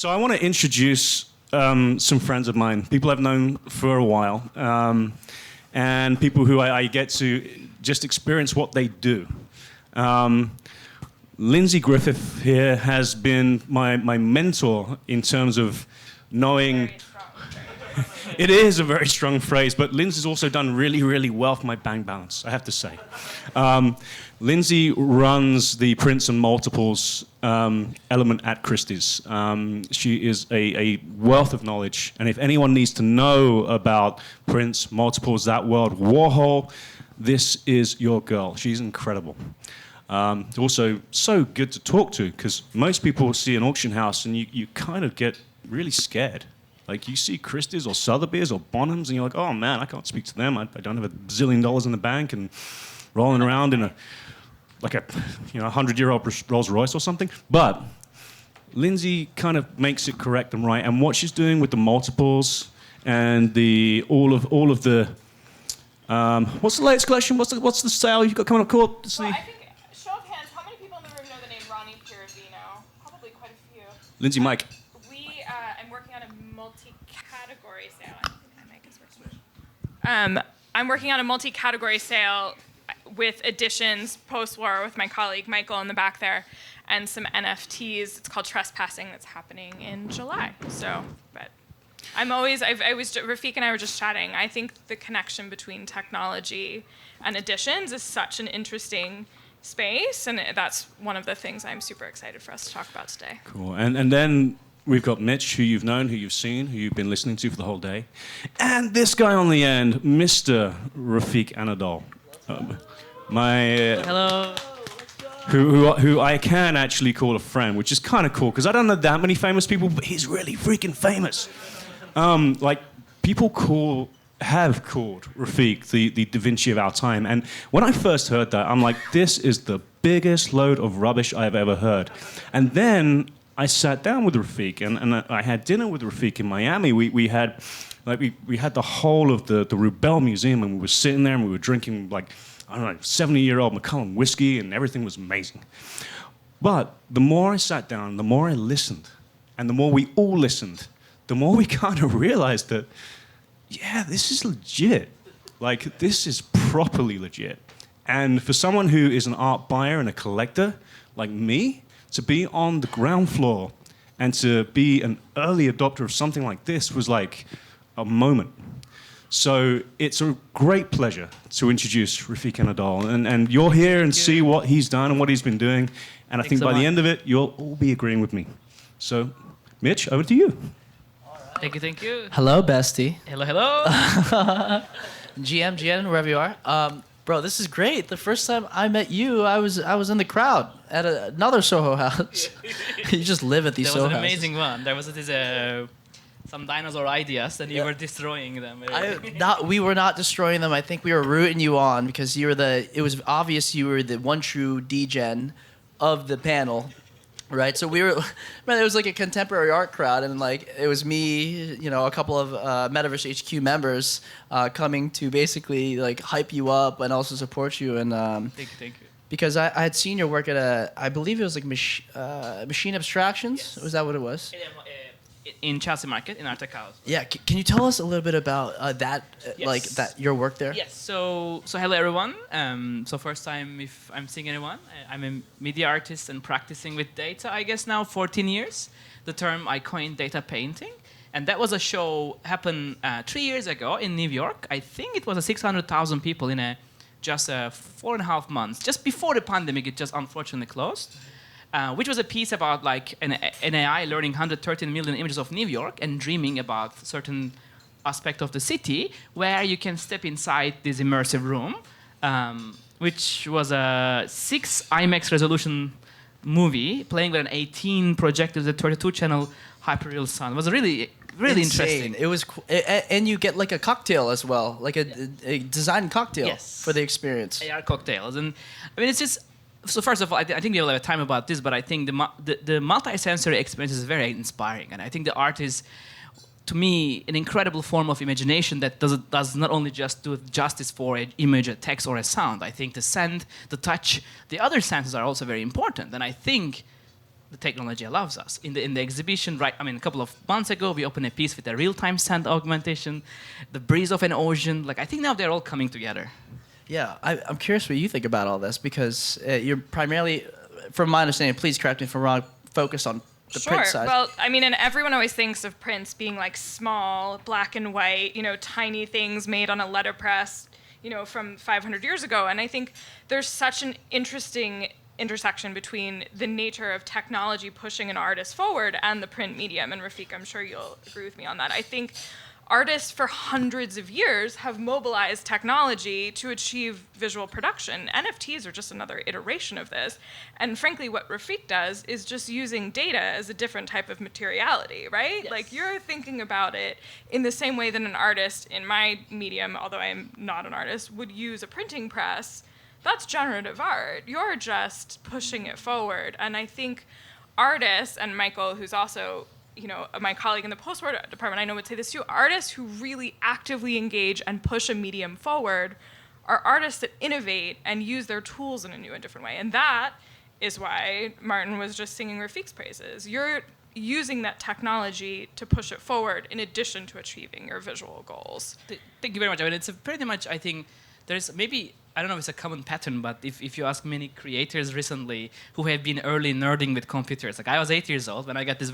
So I want to introduce some friends of mine, people I've known for a while, and people who I get to just experience what they do. Lindsay Griffith here has been my mentor in terms of knowing... It is a very strong phrase, but Lindsay's also done really, really well for my bank balance, I have to say. Lindsay runs the prints and multiples element at Christie's. She is a wealth of knowledge, and if anyone needs to know about prints, multiples, that world, Warhol, this is your girl. She's incredible. Also, so good to talk to, because most people see an auction house and you kind of get really scared. Like, you see Christie's or Sotheby's or Bonhams, and you're like, oh, man, I can't speak to them. I don't have $1 zillion in the bank and rolling around in a 100-year-old Rolls Royce or something. But Lindsay kind of makes it correct and right. And what she's doing with the multiples and all of the... what's the latest collection? What's the sale you've got coming up called? Well, I think, show of hands, how many people in the room know the name Ronnie Pirovino? Probably quite a few. Lindsay, Mike. I'm working on a multi-category sale. I think my mic is working. I'm working on a multi-category sale with additions post-war with my colleague Michael in the back there, and some NFTs. It's called Trespassing. That's happening in July. So, but Refik and I were just chatting. I think the connection between technology and additions is such an interesting space, and that's one of the things I'm super excited for us to talk about today. Cool. And then we've got Mitch, who you've known, who you've seen, who you've been listening to for the whole day. And this guy on the end, Mr. Refik Anadol. Hello. Who I can actually call a friend, which is kind of cool, because I don't know that many famous people, but he's really freaking famous. People have called Refik the Da Vinci of our time. And when I first heard that, I'm like, this is the biggest load of rubbish I've ever heard. And then I sat down with Refik, and I had dinner with Refik in Miami. We had the whole of the Rubel Museum, and we were sitting there and we were drinking 70-year-old Macallan whiskey, and everything was amazing. But the more I sat down, the more I listened, and the more we all listened, the more we kind of realized that, yeah, this is legit. Like, this is properly legit. And for someone who is an art buyer and a collector like me, to be on the ground floor and to be an early adopter of something like this was like a moment. So it's a great pleasure to introduce Refik Anadol. And you'll hear and see what he's done and what he's been doing. And I think by the end of it, you'll all be agreeing with me. So, Mitch, over to you. Thank you. Hello, bestie. Hello. GM, wherever you are. Bro, this is great. The first time I met you, I was in the crowd at another Soho House. You just live at these Soho Houses. That was an amazing one. There was some dinosaur ideas, and you were destroying them. We were not destroying them. I think we were rooting you on because it was obvious you were the one true Degen of the panel. Right, so it was like a contemporary art crowd, and it was me, a couple of Metaverse HQ members coming to basically hype you up and also support you. And thank you. Because I had seen your work at I believe it was Machine Abstractions. Yes. Was that what it was? In Chelsea Market, in Art House. Yeah, can you tell us a little bit about that, yes. your work there? Yes. So hello everyone. So first time if I'm seeing anyone, I'm a media artist and practicing with data. I guess now 14 years. The term I coined data painting, and that was a show happened 3 years ago in New York. I think it was 600,000 people in just 4.5 months, just before the pandemic. It just unfortunately closed. Which was a piece about an AI learning 113 million images of New York and dreaming about certain aspect of the city where you can step inside this immersive room, which was a 6 IMAX resolution movie playing with an 18 projector, the 32-channel hyperreal sound. It was really interesting. It was cool. And you get a cocktail as well, a design cocktail for the experience. AR cocktails. And I mean, it's just... So first of all, I think we'll have time about this, but I think the multi-sensory experience is very inspiring, and I think the art is, to me, an incredible form of imagination that does not only just do justice for an image, a text, or a sound. I think the scent, the touch, the other senses are also very important, and I think the technology allows us. In the exhibition, right? I mean, a couple of months ago, we opened a piece with a real-time sand augmentation, the breeze of an ocean. Like, I think now they're all coming together. Yeah, I'm curious what you think about all this, because you're primarily, from my understanding, please correct me if I'm wrong, focused on the print side. Well, I mean, and everyone always thinks of prints being like small, black and white, tiny things made on a letterpress, from 500 years ago. And I think there's such an interesting intersection between the nature of technology pushing an artist forward and the print medium. And Refik, I'm sure you'll agree with me on that. I think artists for hundreds of years have mobilized technology to achieve visual production. NFTs are just another iteration of this. And frankly, what Refik does is just using data as a different type of materiality, right? Yes. Like, you're thinking about it in the same way that an artist in my medium, although I am not an artist, would use a printing press. That's generative art. You're just pushing it forward. And I think artists, and Michael, who's also my colleague in the post-war department, I know would say this too, artists who really actively engage and push a medium forward are artists that innovate and use their tools in a new and different way. And that is why Martin was just singing Rafik's praises. You're using that technology to push it forward in addition to achieving your visual goals. Thank you very much. I mean, it's pretty much, I think, there's maybe, I don't know if it's a common pattern, but if you ask many creators recently who have been early nerding with computers, like I was 8 years old when I got this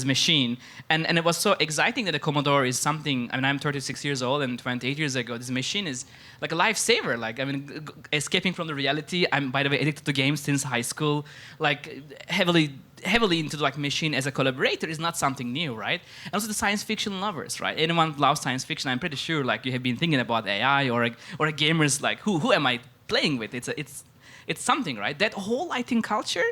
machine, and it was so exciting that the Commodore is something. I mean, I'm 36 years old, and 28 years ago, this machine is like a lifesaver. Like, I mean, escaping from the reality. I'm, by the way, addicted to games since high school. Like, heavily into like machine as a collaborator is not something new, right? And also the science fiction lovers, right? Anyone who loves science fiction, I'm pretty sure like you have been thinking about AI or a gamers like who am I playing with? It's something, right? That whole, I think, culture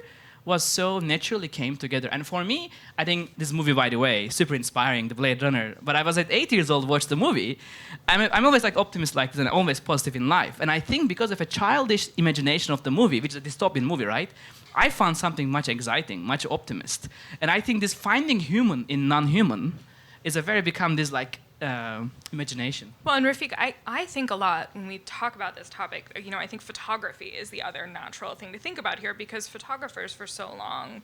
was so naturally came together. And for me, I think this movie, by the way, super inspiring, The Blade Runner. But I was at 8 years old, watched the movie. I'm always like optimist like this and always positive in life. And I think because of a childish imagination of the movie, which is a dystopian movie, right? I found something much exciting, much optimist. And I think this finding human in non-human is a very become this like imagination. Well, and Refik, I think a lot when we talk about this topic, I think photography is the other natural thing to think about here, because photographers for so long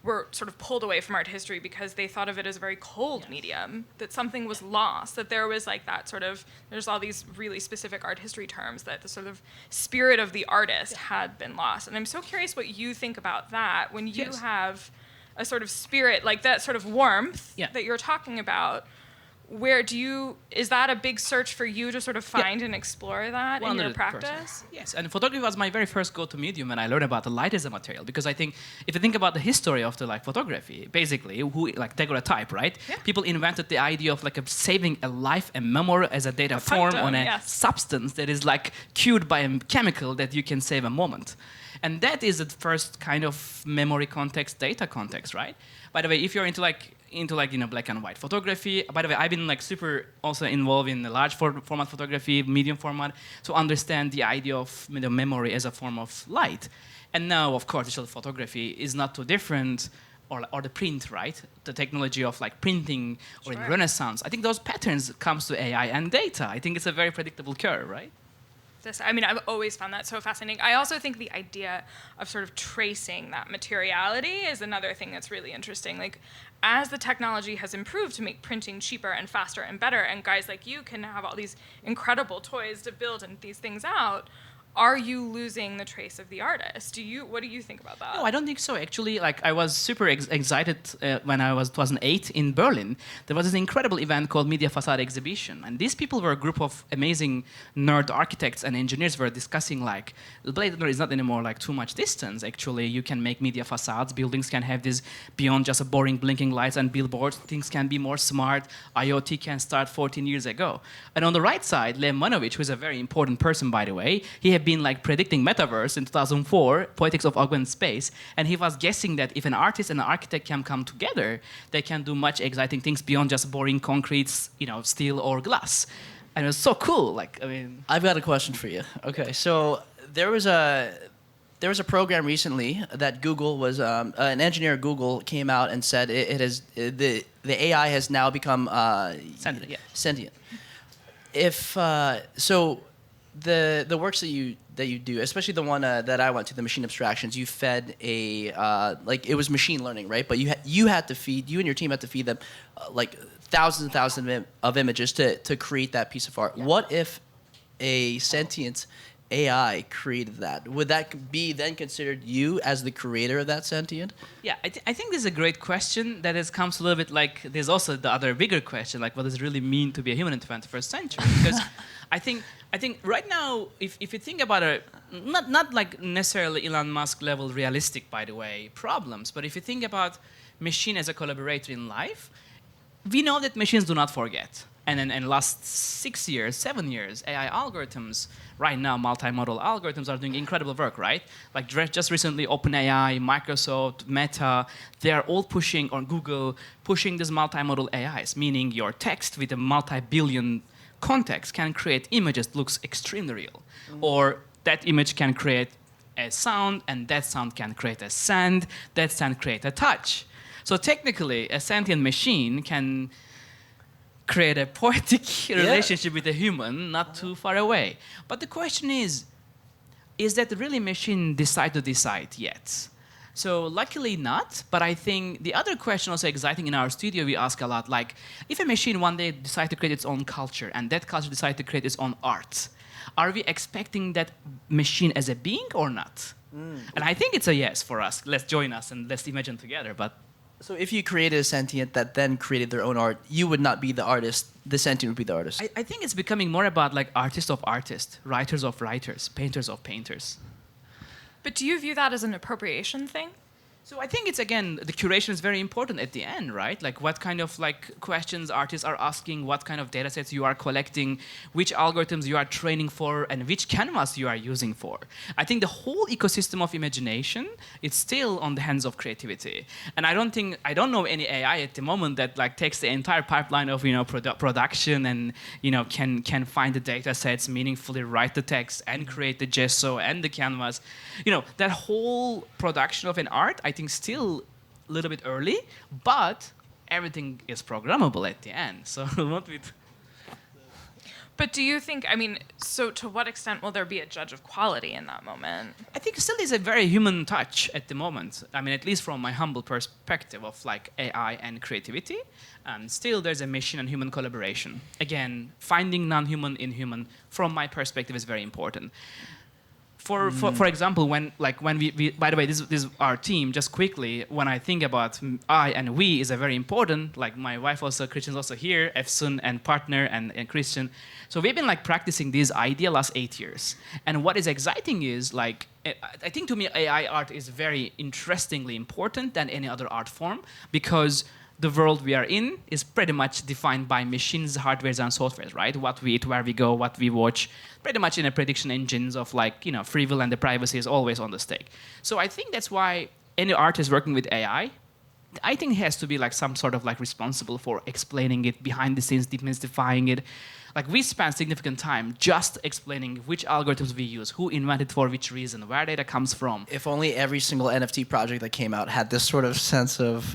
were sort of pulled away from art history because they thought of it as a very cold medium, that something was lost, that there was like that sort of, there's all these really specific art history terms, that the sort of spirit of the artist had been lost. And I'm so curious what you think about that when you have a sort of spirit, like that sort of warmth that you're talking about. Is that a big search for you to sort of find and explore that in your practice? Yes, and photography was my very first go-to medium when I learned about the light as a material. Because I think, if you think about the history of the like photography, basically, like daguerreotype, right? Yeah. People invented the idea of like saving a life and memory as a data form on a substance that is like cued by a chemical that you can save a moment. And that is the first kind of memory context, data context, right? By the way, if you're into black and white photography. By the way, I've been like super also involved in the large format photography, medium format, to understand the idea of memory as a form of light. And now, of course, digital photography is not too different, or the print, right? The technology of like printing or in Renaissance. I think those patterns comes to AI and data. I think it's a very predictable curve, right? I've always found that so fascinating. I also think the idea of sort of tracing that materiality is another thing that's really interesting. Like, as the technology has improved to make printing cheaper and faster and better, and guys like you can have all these incredible toys to build and these things out, are you losing the trace of the artist? What do you think about that? No, I don't think so. Actually, like I was super excited when I was 2008 in Berlin. There was this incredible event called Media Facade Exhibition, and these people were a group of amazing nerd architects and engineers were discussing like the Blade Runner is not anymore like too much distance. Actually, you can make media facades. Buildings can have this beyond just a boring blinking lights and billboards. Things can be more smart. IoT can start 14 years ago. And on the right side, Lev Manovich, who is a very important person, by the way, he had been like predicting Metaverse in 2004, Poetics of Augmented Space, and he was guessing that if an artist and an architect can come together, they can do much exciting things beyond just boring concrete, steel or glass. And it was so cool. I've got a question for you. Okay, so there was a program recently that Google was an engineer at Google came out and said the AI has now become sentient. Sentient. the works that you do, especially the one that I went to, the machine abstractions, you fed like it was machine learning, right? But you and your team had to feed them like thousands and thousands of images to create that piece of art. Yeah. What if a sentient AI created that? Would that be then considered you as the creator of that sentient? Yeah, I think this is a great question that comes a little bit like, there's also the other bigger question, like what does it really mean to be a human in the 21st century? Because I think right now, if you think about it, not like necessarily Elon Musk level realistic, by the way, problems, but if you think about machine as a collaborator in life, we know that machines do not forget. And in last 6 years, 7 years, AI algorithms, right now, multimodal algorithms are doing incredible work, right? Like just recently, OpenAI, Microsoft, Meta, they are all pushing, or Google, pushing these multimodal AIs, meaning your text with a multi-billion context can create images that looks extremely real. Or that image can create a sound, and that sound can create a sound, that sound create a touch. So technically, a sentient machine can create a poetic relationship with a human not too far away. But the question is that really machine decide yet? So luckily not, but I think the other question also exciting in our studio, we ask a lot, like, if a machine one day decide to create its own culture, and that culture decide to create its own art, are we expecting that machine as a being or not? And I think it's a yes for us. Let's join us and let's imagine together. But so if you created a sentient that then created their own art, you would not be the artist. The sentient would be the artist. I think it's becoming more about like artists of artists, writers of writers, painters of painters. But do you view that as an appropriation thing? So I think it's, again, the curation is very important at the end, right? Like what kind of like questions artists are asking, what kind of data sets you are collecting, which algorithms you are training for, and which canvas you are using for. I think the whole ecosystem of imagination is still on the hands of creativity. And I don't know any AI at the moment that like takes the entire pipeline of, production and, can find the data sets, meaningfully write the text and create the gesso and the canvas. That whole production of an art, I think still a little bit early, but everything is programmable at the end. So what we... But do you think, so to what extent will there be a judge of quality in that moment? I think still is a very human touch at the moment. At least from my humble perspective of like AI and creativity, still there's a machine and human collaboration. Again, finding non-human in human, from my perspective, is very important. For example, when we by the way, this is our team. Just quickly, when I think about I and we is a very important. Like my wife also, Christian's also here, Efsun and partner and Christian. So we've been like practicing this idea last 8 years. And what is exciting is like I think to me AI art is very interestingly important than any other art form, because the world we are in is pretty much defined by machines, hardwares, and softwares, right? What we eat, where we go, what we watch, pretty much in a prediction engines of like, free will and the privacy is always on the stake. So I think that's why any artist working with AI, I think has to be like some sort of like responsible for explaining it behind the scenes, demystifying it. Like we spend significant time just explaining which algorithms we use, who invented for which reason, where data comes from. If only every single NFT project that came out had this sort of sense of,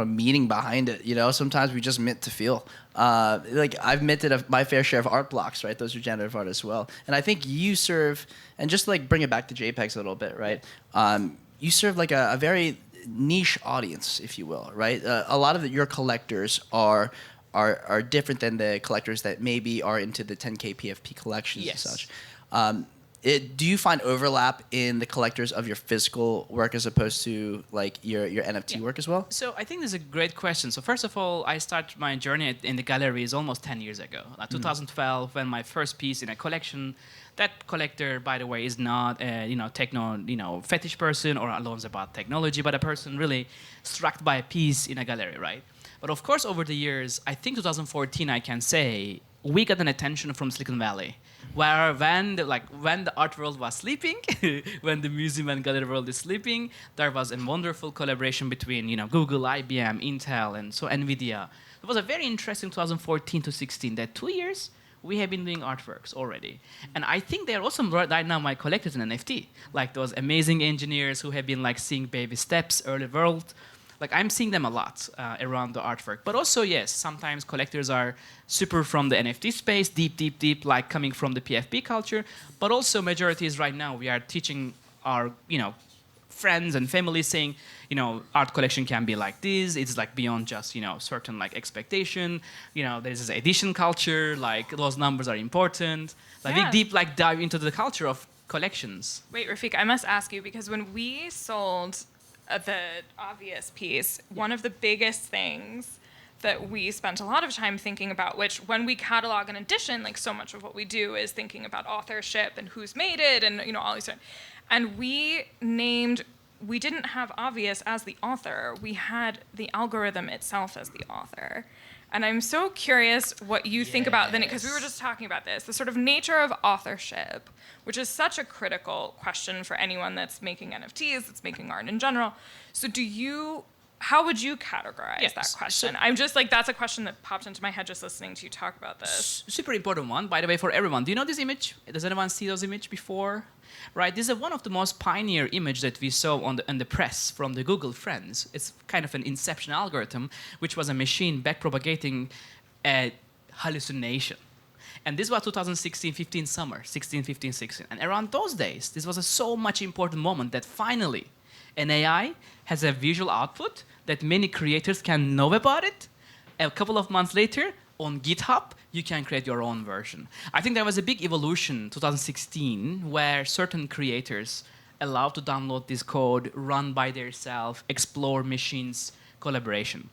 meaning behind it. Sometimes we just mint to feel. Like I've minted my fair share of art blocks, right? Those are generative art as well. And I think you serve, and just like bring it back to JPEGs a little bit, right? You serve like a very niche audience, if you will, right? A lot of your collectors are different than the collectors that maybe are into the 10K PFP collections and such. Do you find overlap in the collectors of your physical work as opposed to like your NFT work as well? So I think this is a great question. So first of all, I started my journey in the galleries almost 10 years ago. 2012, when my first piece in a collection. That collector, by the way, is not a techno fetish person or alone about technology, but a person really struck by a piece in a gallery, right? But of course, over the years, I think 2014, I can say, we got an attention from Silicon Valley, where when the art world was sleeping, when the museum and gallery world is sleeping, there was a wonderful collaboration between Google, IBM, Intel, and so NVIDIA. It was a very interesting 2014 to 16. That 2 years, we have been doing artworks already. And I think they're also right now my collectors in NFT, like those amazing engineers who have been like seeing baby steps, early world. Like I'm seeing them a lot around the artwork. But also, yes, sometimes collectors are super from the NFT space, deep, like coming from the PFP culture. But also majority is right now, we are teaching our, friends and family saying, art collection can be like this. It's like beyond just, certain like expectation. There's this edition culture, like those numbers are important. Like we deep like dive into the culture of collections. Wait, Refik, I must ask you, because when we sold the obvious piece, one of the biggest things that we spent a lot of time thinking about, which when we catalog an edition, like so much of what we do is thinking about authorship and who's made it and all these things. And we didn't have obvious as the author, we had the algorithm itself as the author. And I'm so curious what you think about then, because we were just talking about this, the sort of nature of authorship, which is such a critical question for anyone that's making NFTs, that's making art in general. So how would you categorize that question? I'm just like, that's a question that popped into my head just listening to you talk about this. Super important one, by the way, for everyone. Do you know this image? Does anyone see those images before? Right, this is one of the most pioneer image that we saw on the press from the Google friends. It's kind of an inception algorithm, which was a machine backpropagating a hallucination. And this was 2016-15 summer, 16-15-16. And around those days, this was a so much important moment that finally an AI has a visual output that many creators can know about it. A couple of months later, on GitHub, you can create your own version. I think there was a big evolution 2016 where certain creators allowed to download this code, run by themselves, explore machines, collaboration.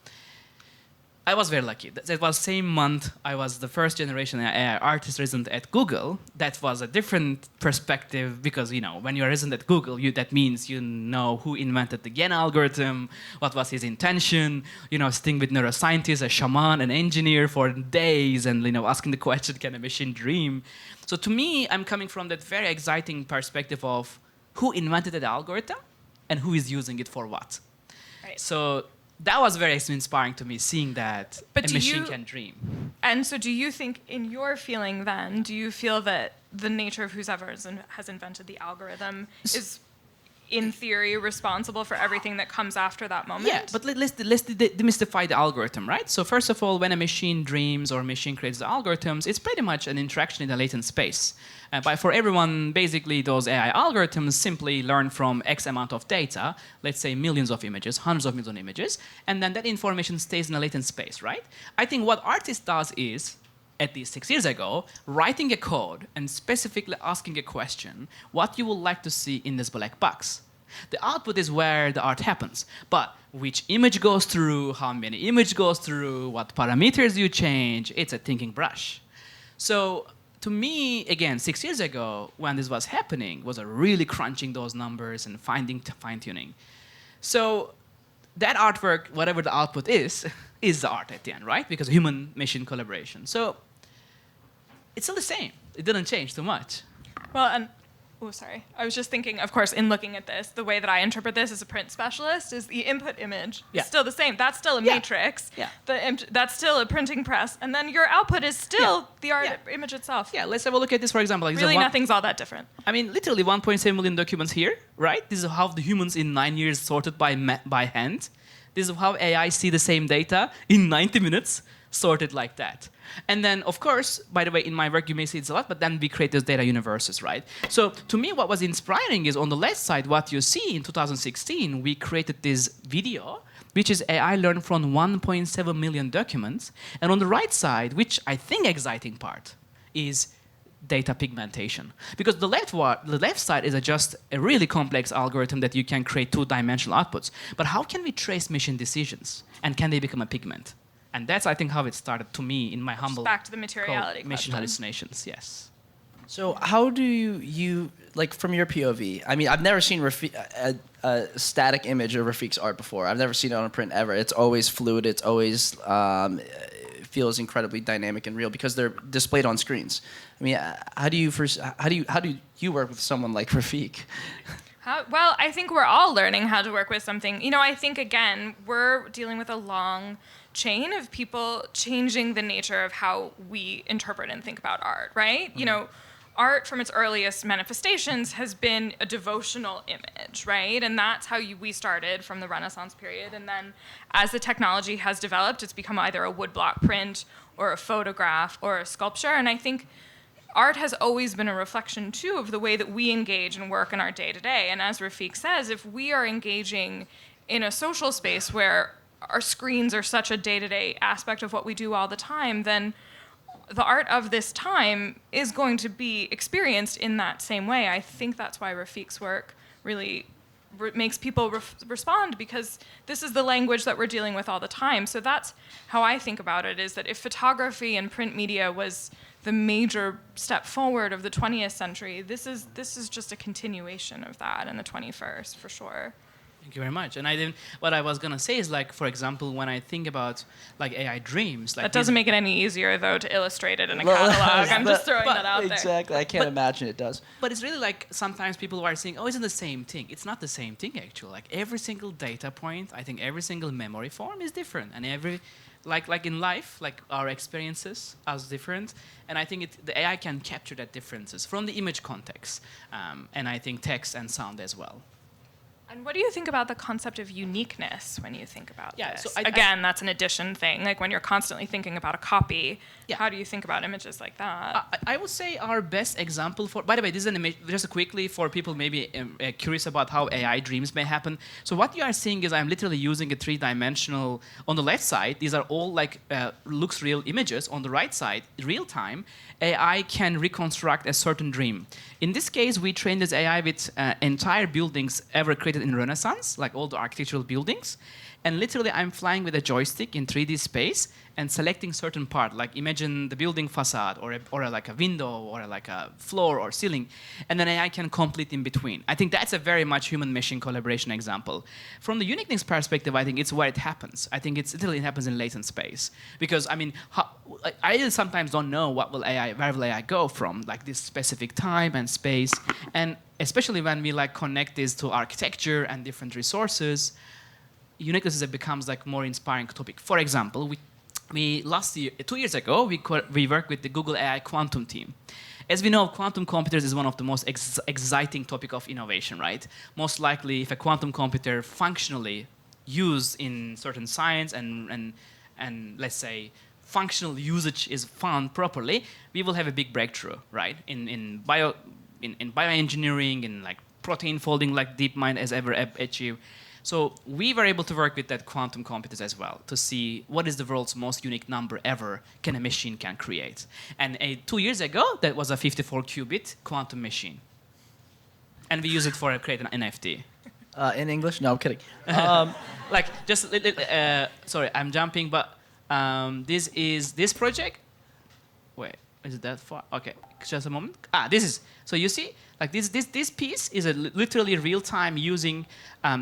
I was very lucky. That was same month I was the first generation AI artist resident at Google. That was a different perspective because, when you're a resident at Google, that means you know who invented the Degen algorithm, what was his intention, sitting with neuroscientists, a shaman, an engineer for days and, asking the question, can a machine dream? So to me, I'm coming from that very exciting perspective of who invented that algorithm and who is using it for what. Right. So that was very inspiring to me, seeing that a machine can dream. And so do you think, in your feeling then, do you feel that the nature of whoever has invented the algorithm is, in theory, responsible for everything that comes after that moment? Yeah, but let's demystify the algorithm, right? So first of all, when a machine dreams or a machine creates the algorithms, it's pretty much an interaction in the latent space. But for everyone, basically, those AI algorithms simply learn from X amount of data, let's say millions of images, hundreds of millions of images, and then that information stays in a latent space, right? I think what artist does is, at least 6 years ago, writing a code and specifically asking a question, what you would like to see in this black box. The output is where the art happens, but which image goes through, how many image goes through, what parameters you change, it's a thinking brush. So to me, again, 6 years ago, when this was happening, was really crunching those numbers and fine-tuning. So that artwork, whatever the output is the art at the end, right? Because human-machine collaboration. So it's still the same. It didn't change too much. Well, and I was just thinking, of course, in looking at this, the way that I interpret this as a print specialist is the input image is still the same. That's still a matrix. Yeah. That's still a printing press. And then your output is still the art image itself. Yeah, let's have a look at this, for example. Like really, nothing's all that different. I mean, literally 1.7 million documents here, right? This is how the humans in 9 years sorted by hand. This is how AI see the same data in 90 minutes, sorted like that. And then, of course, by the way, in my work, you may see it's a lot, but then we create those data universes, right? So to me, what was inspiring is on the left side, what you see in 2016, we created this video, which is AI learned from 1.7 million documents. And on the right side, which I think exciting part, is data pigmentation. Because the left side is just a really complex algorithm that you can create two-dimensional outputs. But how can we trace machine decisions? And can they become a pigment? And that's, I think, how it started to me in my humble... Back to the materiality question. Machine hallucinations, yes. So how do you like, from your POV, I mean, I've never seen a static image of Refik's art before. I've never seen it on a print ever. It's always fluid. It's always it feels incredibly dynamic and real because they're displayed on screens. I mean, how do you work with someone like Refik? Well, I think we're all learning how to work with something. I think, again, we're dealing with a long chain of people changing the nature of how we interpret and think about art, right? art from its earliest manifestations has been a devotional image, right? And that's how we started from the Renaissance period. And then as the technology has developed, it's become either a woodblock print or a photograph or a sculpture. And I think art has always been a reflection, too, of the way that we engage and work in our day-to-day. And as Refik says, if we are engaging in a social space where our screens are such a day-to-day aspect of what we do all the time, then the art of this time is going to be experienced in that same way. I think that's why Refik's work really makes people respond, because this is the language that we're dealing with all the time. So that's how I think about it, is that if photography and print media was the major step forward of the 20th century, this is just a continuation of that in the 21st, for sure. Thank you very much. And what I was gonna say is, like, for example, when I think about like AI dreams, like that doesn't make it any easier though to illustrate it in a catalog. I'm just throwing that out there. Exactly, I can't imagine it does. But it's really like sometimes people are saying, "Oh, it's the same thing." It's not the same thing actually. Like every single data point, I think every single memory form is different, and like in life, like our experiences are different, and I think the AI can capture that differences from the image context, and I think text and sound as well. And what do you think about the concept of uniqueness when you think about this? So Again, that's an addition thing. Like when you're constantly thinking about a copy, Yeah. how do you think about images like that? I would say our best example for, by the way, this is an image, just quickly for people maybe curious about how AI dreams may happen. So what you are seeing is I'm literally using a three-dimensional, on the left side, these are all like looks real images. On the right side, real time, AI can reconstruct a certain dream. In this case, we trained this AI with entire buildings ever created in Renaissance, like all the architectural buildings. And literally, I'm flying with a joystick in 3D space and selecting certain part, like imagine the building facade or like a window or like a floor or ceiling, and then AI can complete in between. I think that's a very much human-machine collaboration example. From the uniqueness perspective, I think it's where it happens. I think it happens in latent space. Because, I mean, I sometimes don't know where will AI go from, like this specific time and space, and especially when we like connect this to architecture and different resources, uniqueness becomes like more inspiring topic. For example, we last year, 2 years ago, we worked with the Google AI quantum team. As we know, quantum computers is one of the most exciting topic of innovation, right? Most likely, if a quantum computer functionally used in certain science and let's say functional usage is found properly, we will have a big breakthrough, right? In bioengineering, in like protein folding, like DeepMind has ever achieved. So we were able to work with that quantum computers as well to see what is the world's most unique number ever a machine can create. And 2 years ago, that was a 54-qubit quantum machine. And we use it for creating an NFT. In English? No, I'm kidding. Like, just, sorry, I'm jumping, but this is this project. Wait, is it that far? Okay, just a moment. This is, so you see, like this piece is literally real time using,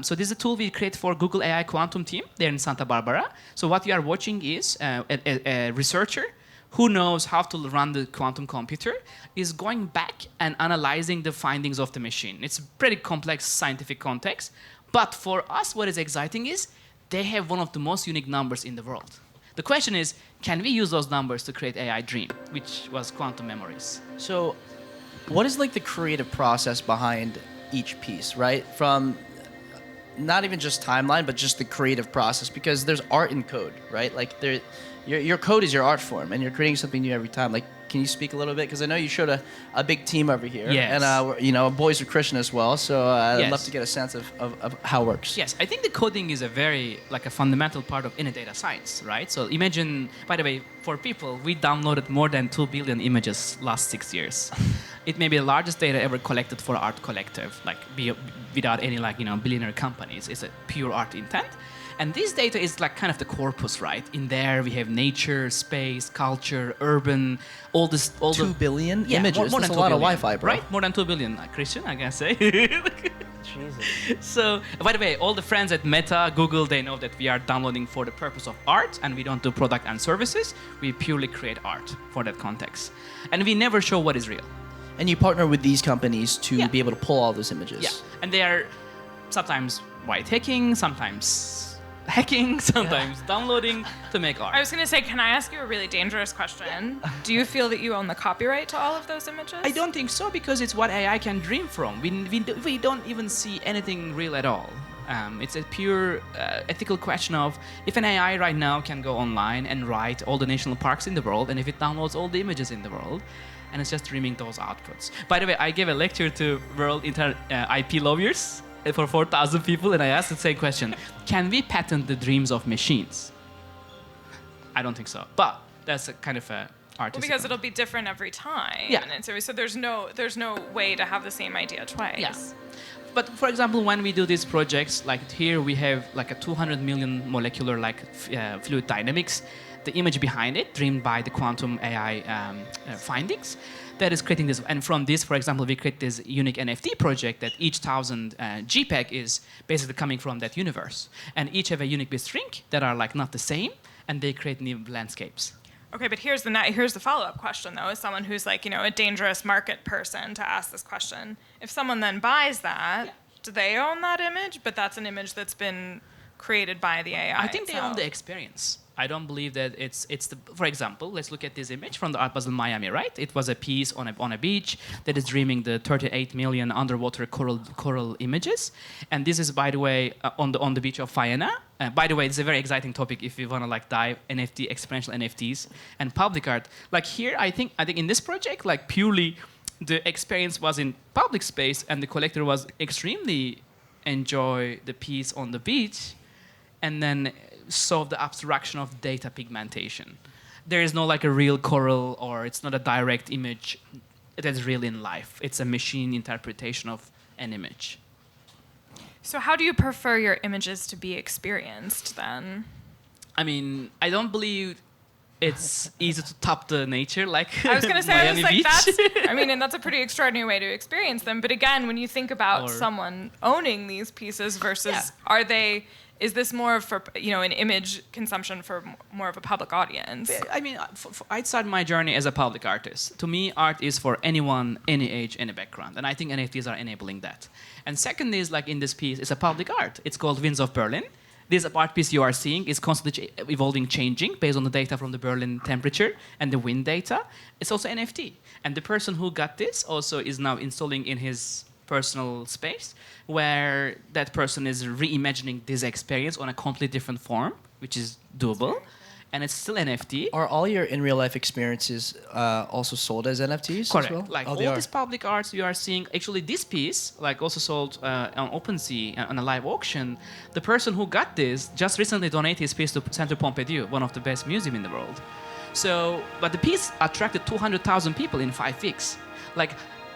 so this is a tool we create for Google AI Quantum team. They're in Santa Barbara. So what you are watching is a researcher who knows how to run the quantum computer is going back and analyzing the findings of the machine. It's a pretty complex scientific context. But for us, what is exciting is they have one of the most unique numbers in the world. The question is, can we use those numbers to create AI Dream, which was quantum memories? So what is like the creative process behind each piece, right? From not even just timeline, but just the creative process, because there's art in code, right? Like your code is your art form, and you're creating something new every time. Like, can you speak a little bit? Because I know you showed a big team over here, yes. And boys are Christian as well. So I'd yes. love to get a sense of how it works. Yes, I think the coding is a very like a fundamental part of any data science, right? So imagine, by the way, for people, we downloaded more than 2 billion images last 6 years. It may be the largest data ever collected for art collective, like without any billionaire companies. It's a pure art intent. And this data is like kind of the corpus, right? In there we have nature, space, culture, urban, all 2 billion yeah, images. More That's than a lot 2 of billion, Wi-Fi, bro. right? More than 2 billion, Christian, I can say. Jesus. So, by the way, all the friends at Meta, Google, they know that we are downloading for the purpose of art, and we don't do product and services. We purely create art for that context. And we never show what is real. And you partner with these companies to be able to pull all those images. Yeah, and they are sometimes white hacking, sometimes hacking, sometimes downloading to make art. I was going to say, can I ask you a really dangerous question? Do you feel that you own the copyright to all of those images? I don't think so, because it's what AI can dream from. We don't even see anything real at all. It's a pure ethical question of if an AI right now can go online and write all the national parks in the world, and if it downloads all the images in the world, and it's just dreaming those outputs. By the way, I gave a lecture to world IP lawyers for 4,000 people, and I asked the same question: can we patent the dreams of machines? I don't think so, but that's a kind of a artistic. Well, because it'll be different every time. Yeah. And so there's no way to have the same idea twice. Yes. But for example, when we do these projects, like here we have like a 200 million molecular fluid dynamics, the image behind it, dreamed by the quantum AI findings, that is creating this. And from this, for example, we create this unique NFT project that each 1,000 JPEG is basically coming from that universe. And each have a unique string that are like not the same, and they create new landscapes. Okay, but here's the follow-up question, though, as someone who's like, a dangerous market person to ask this question. If someone then buys that, do they own that image? But that's an image that's been created by the AI. I think they own the experience. I don't believe that it's the. For example, let's look at this image from the Art Basel Miami, right? It was a piece on a beach that is dreaming the 38 million underwater coral images, and this is, by the way, on the beach of Faena. By the way, it's a very exciting topic if you want to dive NFT, experiential NFTs, and public art. Like here, I think in this project, purely the experience was in public space, and the collector was extremely enjoy the piece on the beach, and then solve the abstraction of data pigmentation. There is no a real coral, or it's not a direct image that's real in life. It's a machine interpretation of an image. So how do you prefer your images to be experienced then? I mean, I don't believe it's easy to top the nature I was going to say, Miami Beach. and that's a pretty extraordinary way to experience them. But again, when you think about someone owning these pieces versus is this more for an image consumption for more of a public audience? I mean, I started my journey as a public artist. To me, art is for anyone, any age, any background, and I think NFTs are enabling that. And second is in this piece, it's a public art. It's called Winds of Berlin. This art piece you are seeing is constantly evolving, changing based on the data from the Berlin temperature and the wind data. It's also NFT, and the person who got this also is now installing in his personal space, where that person is reimagining this experience on a completely different form, which is doable, and it's still NFT. Are all your in real life experiences also sold as NFTs? Correct. As well? All these public arts you are seeing, actually this piece, also sold on OpenSea on a live auction. The person who got this just recently donated his piece to Centre Pompidou, one of the best museums in the world. So, but the piece attracted 200,000 people in 5 weeks.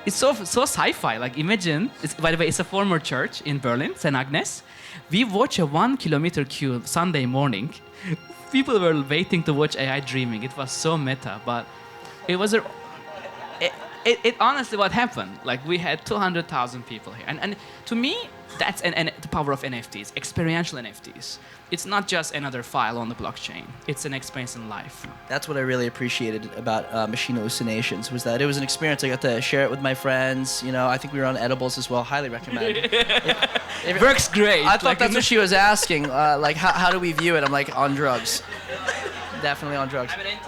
It's so sci-fi. Imagine, by the way, it's a former church in Berlin, St. Agnes. We watch a 1 kilometer queue Sunday morning. People were waiting to watch AI dreaming. It was so meta, but it was it honestly what happened. We had 200,000 people here, and to me, that's the power of NFTs, experiential NFTs. It's not just another file on the blockchain. It's an experience in life. That's what I really appreciated about Machine Hallucinations, was that it was an experience. I got to share it with my friends. I think we were on edibles as well. Highly recommend. It works great. I thought that's what she was asking. How do we view it? I'm on drugs. Definitely on drugs. I mean,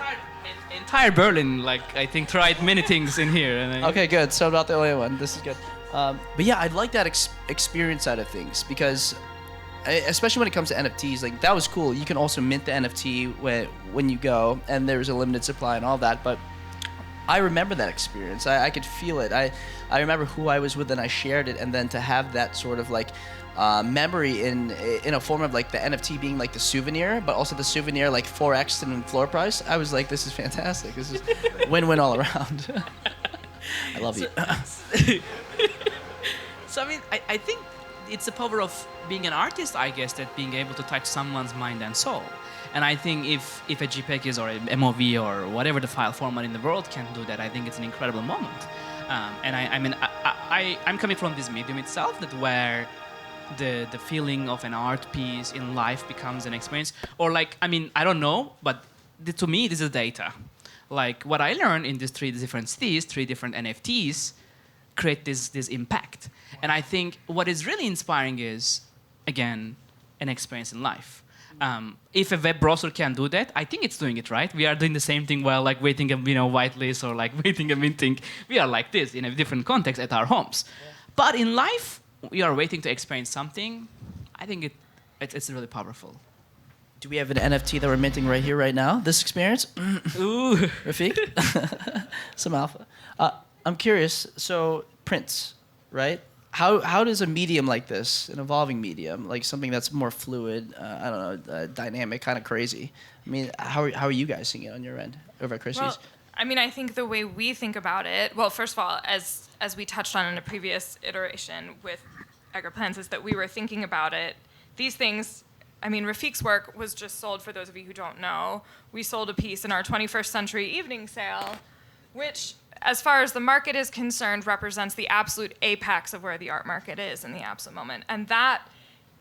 entire Berlin, I think, tried many things in here. And okay, good. So not the only one. This is good. But yeah, I'd like that experience side of things, because especially when it comes to NFTs, that was cool. You can also mint the NFT when you go, and there's a limited supply and all that. But I remember that experience. I could feel it. I remember who I was with, and I shared it, and then to have that sort of memory in a form of the NFT being the souvenir, but also the souvenir 4x in floor price. I was this is fantastic. This is win-win all around. I love you. So I mean, I think it's the power of being an artist, I guess, that being able to touch someone's mind and soul. And I think if a JPEG is, or a MOV, or whatever the file format in the world can do that, I think it's an incredible moment. And I'm coming from this medium itself, that where the feeling of an art piece in life becomes an experience. Or I don't know, but to me, this is data. What I learned in these 3 different cities, 3 different NFTs, create this impact. And I think what is really inspiring is, again, an experience in life. If a web browser can do that, I think it's doing it right. We are doing the same thing while like waiting a whitelist or like waiting a minting. We are like this in a different context at our homes. Yeah. But in life, we are waiting to experience something. I think it's really powerful. Do we have an NFT that we're minting right here, right now? This experience? Ooh. Refik? Some alpha. I'm curious, so prints, right? How does a medium like this, an evolving medium, like something that's more fluid, I don't know, dynamic, kind of crazy, I mean, how are you guys seeing it on your end over at Christie's? Well, I mean, I think the way we think about it, well, first of all, as we touched on in a previous iteration with Plans, is that we were thinking about it. These things, I mean, Rafik's work was just sold, for those of you who don't know. We sold a piece in our 21st century evening sale, which, as far as the market is concerned, represents the absolute apex of where the art market is in the absolute moment. And that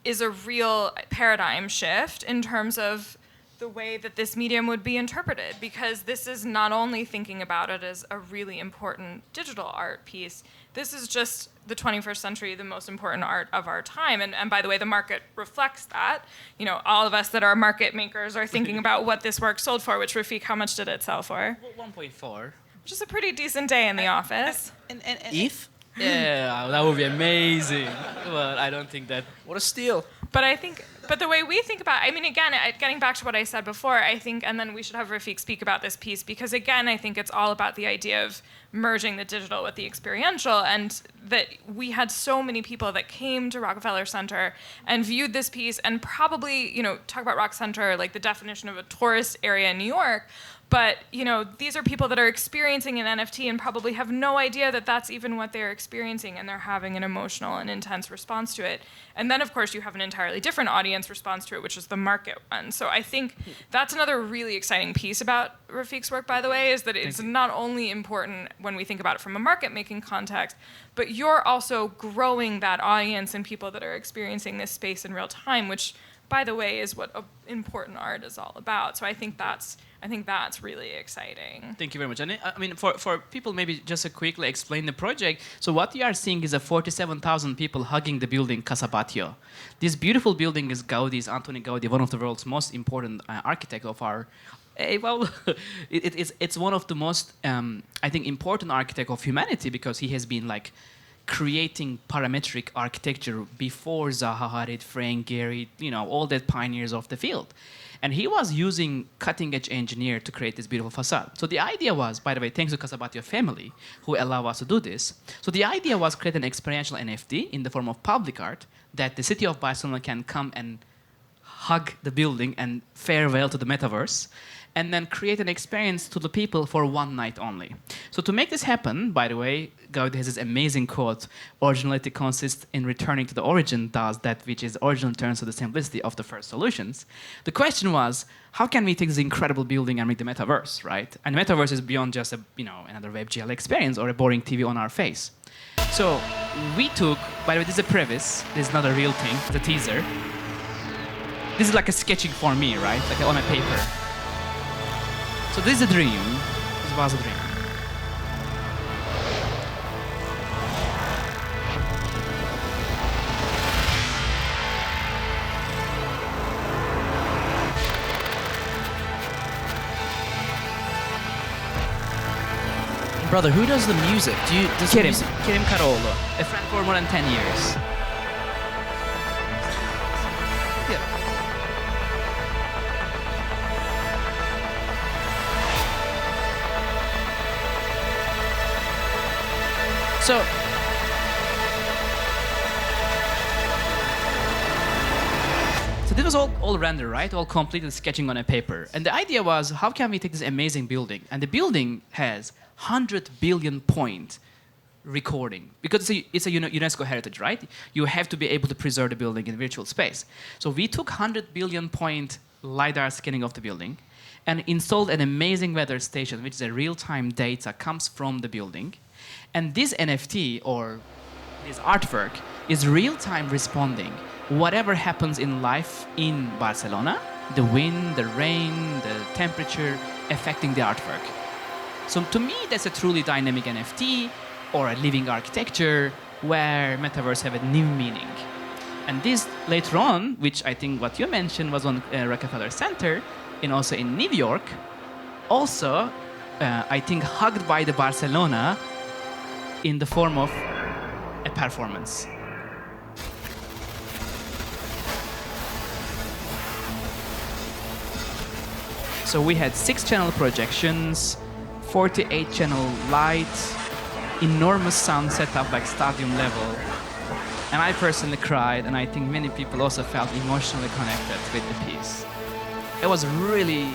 is a real paradigm shift in terms of the way that this medium would be interpreted, because this is not only thinking about it as a really important digital art piece, this is just the 21st century, the most important art of our time. And by the way, the market reflects that. You know, all of us that are market makers are thinking about what this work sold for, which, Refik, how much did it sell for? 1.4. Which is a pretty decent day in the office. And ETH? Yeah, that would be amazing. But I don't think that. What a steal. But the way we think about, I mean, again, getting back to what I said before, I think, and then we should have Refik speak about this piece, because again, I think it's all about the idea of merging the digital with the experiential, and that we had so many people that came to Rockefeller Center and viewed this piece, and probably, you know, talk about Rock Center, like the definition of a tourist area in New York. But, you know, these are people that are experiencing an NFT and probably have no idea that that's even what they're experiencing, and they're having an emotional and intense response to it. And then, of course, you have an entirely different audience response to it, which is the market one. So I think that's another really exciting piece about Rafik's work, by the way, is that it's not only important when we think about it from a market-making context, but you're also growing that audience and people that are experiencing this space in real time, which, by the way, is what important art is all about. So I think that's really exciting. Thank you very much. And I mean, for people, maybe just to quickly explain the project. So what you are seeing is 47,000 people hugging the building Casa Batlló. This beautiful building is Antoni Gaudí, one of the world's most important architects of our. Well, it's one of the most, I think, important architect of humanity, because he has been like creating parametric architecture before Zaha Hadid, Frank Gehry, you know, all the pioneers of the field. And he was using cutting-edge engineer to create this beautiful facade. So the idea was, by the way, thanks to Casa Batlló family, who allow us to do this. So the idea was create an experiential NFT in the form of public art that the city of Barcelona can come and hug the building and farewell to the metaverse, and then create an experience to the people for one night only. So to make this happen, by the way, Gaudí has this amazing quote: "Originality consists in returning to the origin, thus that which is original turns to the simplicity of the first solutions." The question was, how can we take this incredible building and make the metaverse, right? And the metaverse is beyond just another WebGL experience or a boring TV on our face. So we took, by the way, this is a preface, this is not a real thing, it's a teaser. This is like a sketching for me, right? Like on a paper. So this is a dream. This was a dream. Brother, who does the music? Kerim Karaoğlu, a friend for more than 10 years. Yeah. So this was all rendered, right? All completed sketching on a paper. And the idea was, how can we take this amazing building? And the building has 100 billion point recording, because it's a UNESCO heritage, right? You have to be able to preserve the building in virtual space. So we took 100 billion point LiDAR scanning of the building and installed an amazing weather station, which is a real-time data comes from the building. And this NFT, or this artwork, is real-time responding. Whatever happens in life in Barcelona, the wind, the rain, the temperature, affecting the artwork. So to me, that's a truly dynamic NFT or a living architecture where metaverse have a new meaning. And this later on, which I think what you mentioned was on Rockefeller Center, and also in New York, also I think hugged by the Barcelona in the form of a performance. So we had 6-channel projections, 48-channel lights, enormous sound setup like stadium level. And I personally cried, and I think many people also felt emotionally connected with the piece. It was really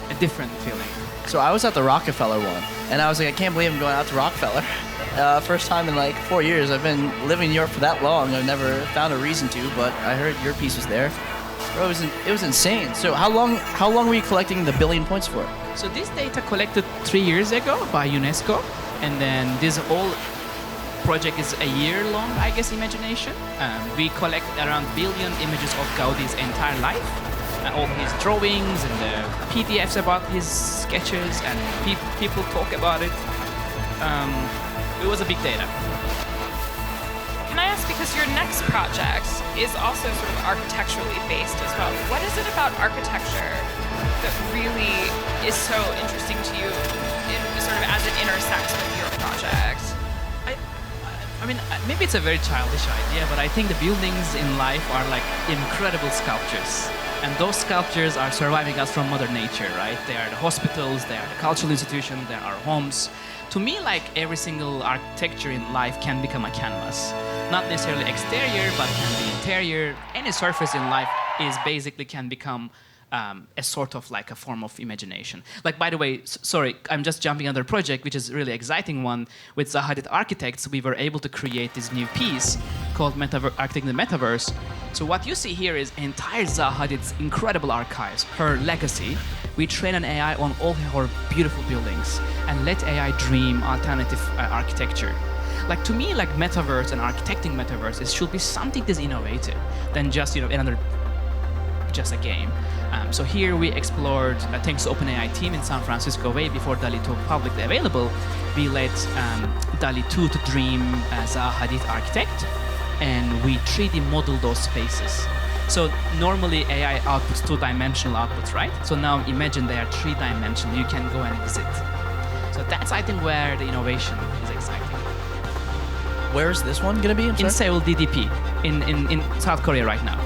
a different feeling. So I was at the Rockefeller one, and I was like, I can't believe I'm going out to Rockefeller. First time in like 4 years. I've been living in New York for that long. I've never found a reason to, but I heard your piece was there. Bro, it was insane. So how long were you collecting the billion points for? So this data collected 3 years ago by UNESCO, and then this whole project is a year-long, I guess, imagination. We collect around billion images of Gaudi's entire life, all his drawings and the PDFs about his sketches, and people talk about it. It was a big data. Can I ask, because your next project is also sort of architecturally based as well, what is it about architecture that really is so interesting to you sort of as it intersects with your project? I mean, maybe it's a very childish idea, but I think the buildings in life are like incredible sculptures. And those sculptures are surviving us from Mother Nature, right? They are the hospitals, they are the cultural institutions, they are our homes. To me, like every single architecture in life can become a canvas. Not necessarily exterior, but can be interior. Any surface in life is basically can become a sort of like a form of imagination. Like, by the way, sorry, I'm just jumping another project, which is a really exciting one. With Zaha Hadid Architects, we were able to create this new piece called Architecting the Metaverse. So what you see here is entire Zaha Hadid's incredible archives, her legacy. We train an AI on all her beautiful buildings and let AI dream alternative architecture. Like, to me, like Metaverse and architecting Metaverse, it should be something that's innovative than just, just a game. So here we explored, thanks to OpenAI team in San Francisco, way before DALL-E 2 publicly available, we let DALL-E 2 to dream as a Hadid architect, and we 3D model those spaces. So normally AI outputs 2-dimensional outputs, right? So now imagine they are 3-dimensional, you can go and visit. So that's, I think, where the innovation is exciting. Where is this one gonna be? In Seoul DDP, in South Korea right now.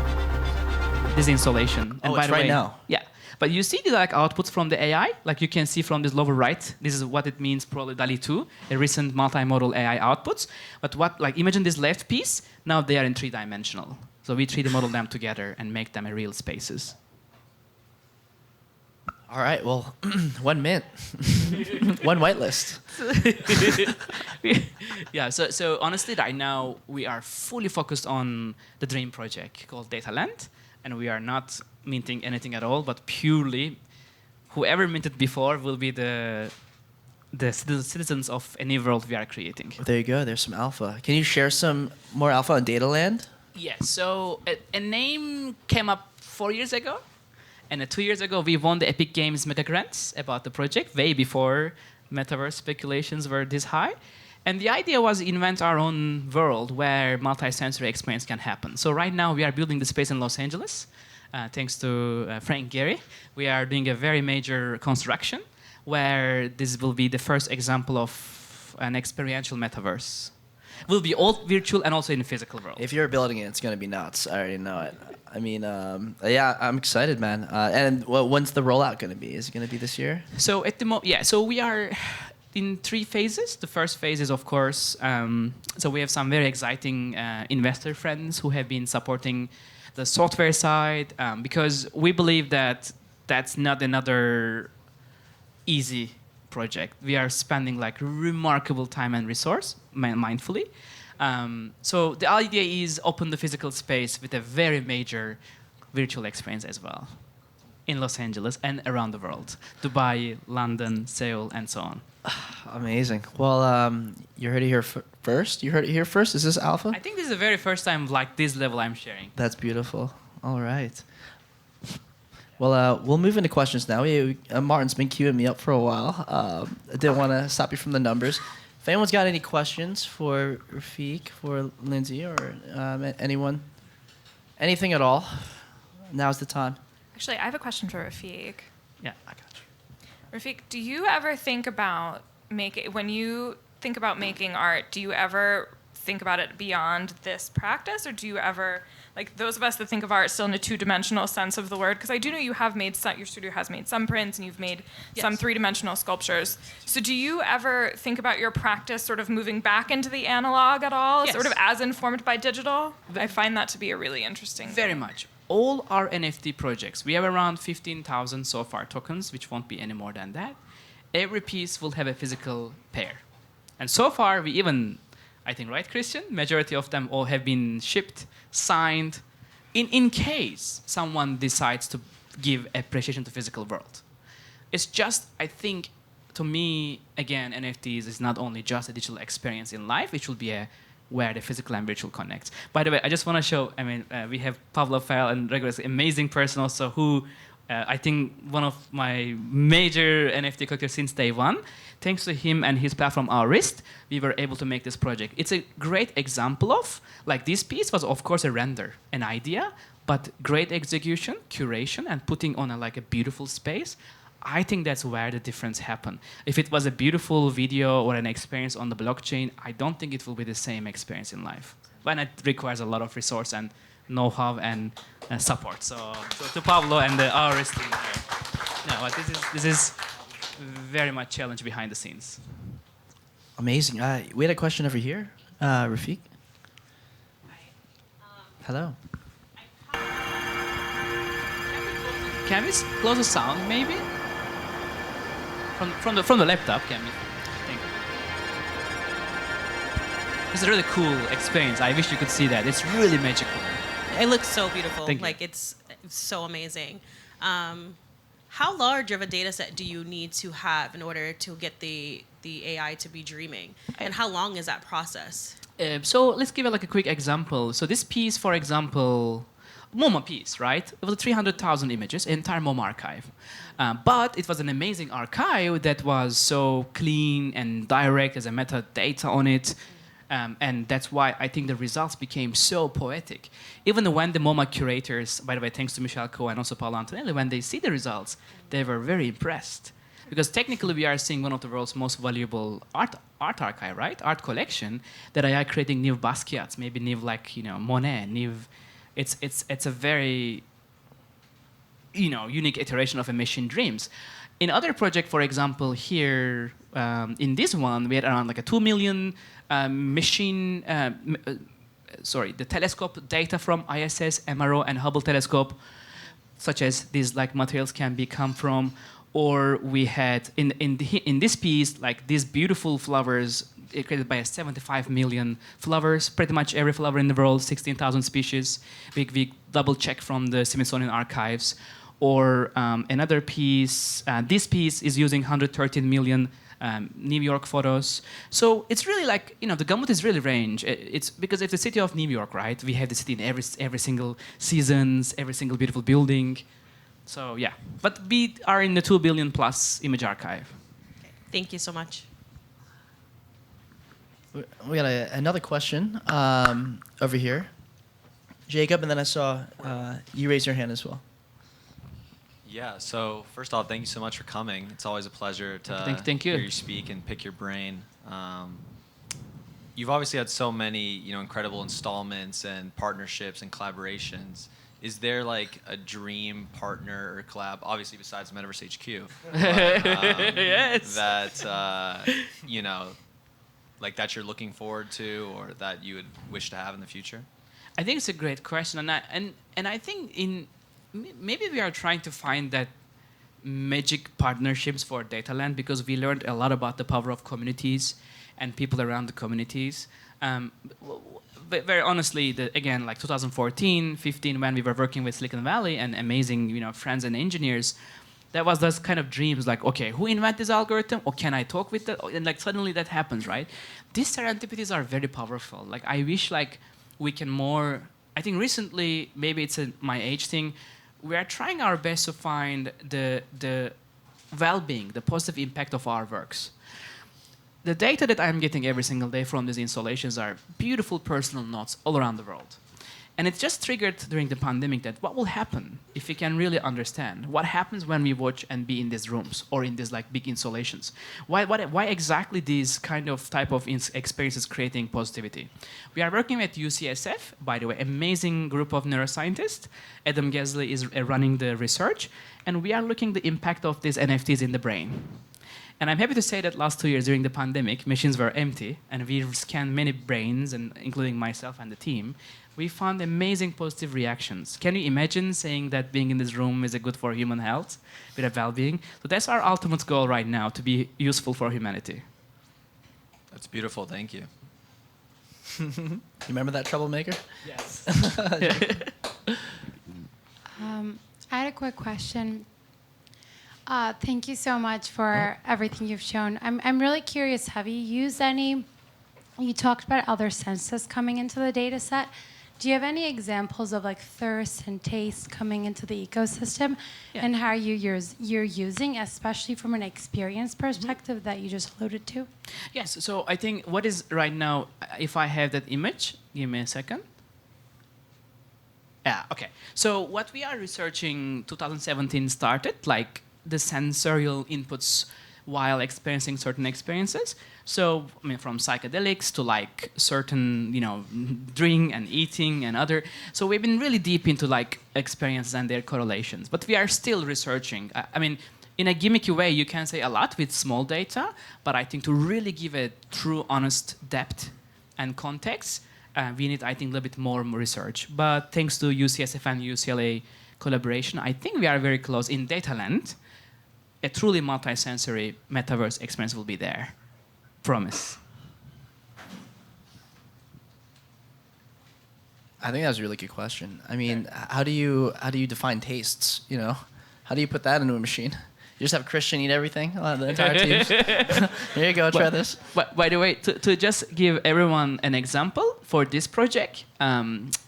This installation. And by the way, now. Yeah. But you see the like outputs from the AI, like you can see from this lower right. This is what it means, probably DALL-E 2, a recent multimodal AI outputs. But imagine this left piece, now they are in 3-dimensional. So we 3D model them together and make them a real spaces. All right, well, 1 minute. One whitelist. Yeah, so honestly, right now, we are fully focused on the dream project called Data Land. And we are not minting anything at all, but purely whoever minted before will be the citizens of any world we are creating. There you go. There's some alpha. Can you share some more alpha on Data Land? Yeah, so a name came up 4 years ago. And 2 years ago, we won the Epic Games Meta Grants about the project, way before Metaverse speculations were this high. And the idea was invent our own world where multi-sensory experience can happen. So right now, we are building the space in Los Angeles, thanks to Frank Gehry. We are doing a very major construction where this will be the first example of an experiential metaverse. It will be all virtual and also in the physical world. If you're building it, it's going to be nuts. I already know it. I mean, yeah, I'm excited, man. And when's the rollout going to be? Is it going to be this year? So at the so we are in 3 phases. The first phase is, of course, so we have some very exciting investor friends who have been supporting the software side because we believe that that's not another easy project. We are spending like remarkable time and resource mindfully. So the idea is open the physical space with a very major virtual experience as well in Los Angeles and around the world. Dubai, London, Seoul, and so on. Amazing. Well, you heard it here first? You heard it here first? Is this alpha? I think this is the very first time like this level I'm sharing. That's beautiful. All right. Well, we'll move into questions now. Martin's been queuing me up for a while. I didn't want to stop you from the numbers. If anyone's got any questions for Refik, for Lindsay, or anyone Anything at all? Now's the time. Actually, I have a question for Refik. Yeah, I got you. Rafik, do you ever think about when you think about making art, do you ever think about it beyond this practice, or do you ever, like those of us that think of art still in a two-dimensional sense of the word, because I do know you have made your studio has made some prints and you've made some three-dimensional sculptures. So do you ever think about your practice sort of moving back into the analog at all, Yes. sort of as informed by digital? I find that to be a really interesting Very thing. much. All our NFT projects, we have around 15,000 so far tokens, which won't be any more than that. Every piece will have a physical pair. And so far, we even, I think, right, Christian? Majority of them all have been shipped, signed, in case someone decides to give appreciation to physical world. It's just, I think, to me, again, NFTs is not only just a digital experience in life, it should be where the physical and virtual connect. By the way, I just want to show, we have Pavlo Fail and Regulus, amazing person also who, I think one of my major NFT collectors since day one. Thanks to him and his platform, Our Wrist, we were able to make this project. It's a great example of, like this piece was of course a render, an idea, but great execution, curation, and putting on a beautiful space. I think that's where the difference happened. If it was a beautiful video or an experience on the blockchain, I don't think it will be the same experience in life. But it requires a lot of resource and know-how and support. So to Pablo and the RS team. No, but this is very much challenge behind the scenes. Amazing. We had a question over here. Refik? Hello. Can we close the sound, maybe? From the laptop, can we? Thank you. It's a really cool experience. I wish you could see that. It's really magical. It looks so beautiful. Thank you. Like it's so amazing. How large of a data set do you need to have in order to get the AI to be dreaming? And how long is that process? So let's give it a quick example. So this piece, for example, MoMA piece, right? It was 300,000 images, entire MoMA archive. But it was an amazing archive that was so clean and direct as a metadata on it. And that's why I think the results became so poetic. Even when the MoMA curators, by the way, thanks to Michelle Coe and also Paolo Antonelli, when they see the results, they were very impressed. Because technically we are seeing one of the world's most valuable art archive, right? Art collection that AI creating new Basquiat's, maybe new Monet, new. It's a very unique iteration of a machine dreams. In other project, for example, here in this one, we had around a 2 million the telescope data from ISS, MRO, and Hubble telescope, such as these materials can come from. Or we had in this piece these beautiful flowers created by 75 million flowers, pretty much every flower in the world, 16,000 species. We double check from the Smithsonian archives. Or another piece, this piece is using 113 million New York photos. So it's really the gamut is really range. It's because it's the city of New York, right? We have the city in every single seasons, every single beautiful building. So yeah, but we are in the 2 billion plus image archive. Okay. Thank you so much. We got another question over here. Jacob, and then I saw you raise your hand as well. Yeah, so first off, thank you so much for coming. It's always a pleasure to thank you. hear you speak and pick your brain. You've obviously had so many, incredible installments and partnerships and collaborations. Is there a dream partner or collab, obviously besides Metaverse HQ, but, Yes. that that you're looking forward to or that you would wish to have in the future? I think it's a great question, and I think maybe we are trying to find that magic partnerships for Dataland because we learned a lot about the power of communities and people around the communities. Very honestly, again, 2014, 15, when we were working with Silicon Valley and amazing, friends and engineers, that was those kind of dreams. Okay, who invented this algorithm? Or can I talk with that? And suddenly that happens, right? These serendipities are very powerful. I wish we can more. I think recently, maybe it's my age thing. We are trying our best to find the well-being, the positive impact of our works. The data that I'm getting every single day from these installations are beautiful personal notes all around the world. And it just triggered during the pandemic that what will happen if we can really understand what happens when we watch and be in these rooms or in these like big installations. Why exactly these kind of type of experiences creating positivity? We are working with UCSF, by the way, amazing group of neuroscientists. Adam Gesley is running the research, and we are looking the impact of these NFTs in the brain. And I'm happy to say that last 2 years during the pandemic, machines were empty, and we scanned many brains, and including myself and the team. We found amazing positive reactions. Can you imagine saying that being in this room is good for human health, with a well-being? So that's our ultimate goal right now, to be useful for humanity. That's beautiful. Thank you. You remember that troublemaker? Yes. I had a quick question. Thank you so much for everything you've shown. I'm really curious, have you used any, you talked about other senses coming into the data set. Do you have any examples of like thirst and taste coming into the ecosystem and how you're using, especially from an experience perspective that you just alluded to? Yes, so I think what is right now, if I have that image, give me a second. Yeah, okay. So what we are researching 2017 started, like the sensorial inputs while experiencing certain experiences. So, I mean, from psychedelics to like certain, drink and eating and other. So we've been really deep into like experiences and their correlations, but we are still researching. I mean, in a gimmicky way, you can say a lot with small data, but I think to really give a true, honest depth and context, we need, I think, a little bit more research. But thanks to UCSF and UCLA collaboration, I think we are very close in data land. A truly multi-sensory metaverse experience will be there. Promise. I think that was a really good question. I mean, how do you define tastes? How do you put that into a machine? You just have Christian eat everything, the entire team. Here you go, try this. By the way, to just give everyone an example for this project,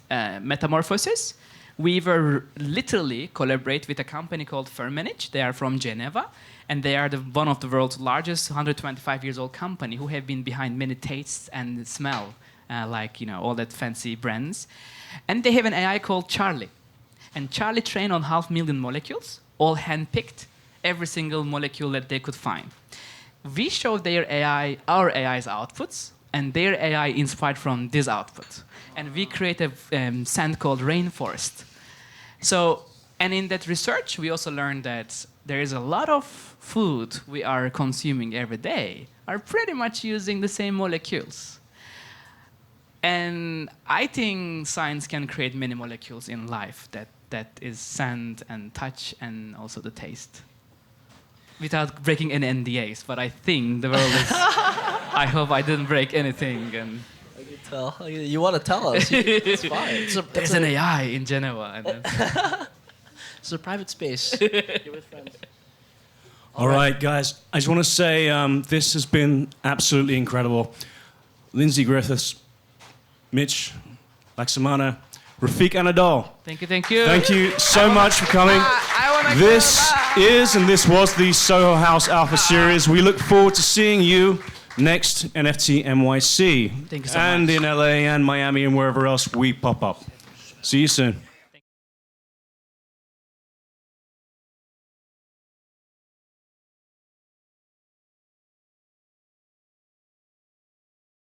Metamorphosis, we were literally collaborate with a company called Firmenich. They are from Geneva, and they are one of the world's largest 125 years old company who have been behind many tastes and smell, all that fancy brands. And they have an AI called Charlie. And Charlie trained on 500,000 molecules, all handpicked, every single molecule that they could find. We showed their AI, our AI's outputs, and their AI inspired from this output. And we created a scent called Rainforest. So, and in that research, we also learned that there is a lot of food we are consuming every day are pretty much using the same molecules. And I think science can create many molecules in life that is scent and touch and also the taste. Without breaking any NDAs, but I think the world is... I hope I didn't break anything. And I can tell. You want to tell us. It's fine. There's an AI in Geneva. And it's a private space. You're with friends. All right, guys. I just want to say this has been absolutely incredible. Lindsay, Griffiths, Mitch, Lacsamana, Refik Anadol. Thank you. Thank you so much for coming. This is and this was the Soho House Alpha Series. We look forward to seeing you next NFT NYC. Thank you so and much. in LA and Miami and wherever else we pop up. See you soon.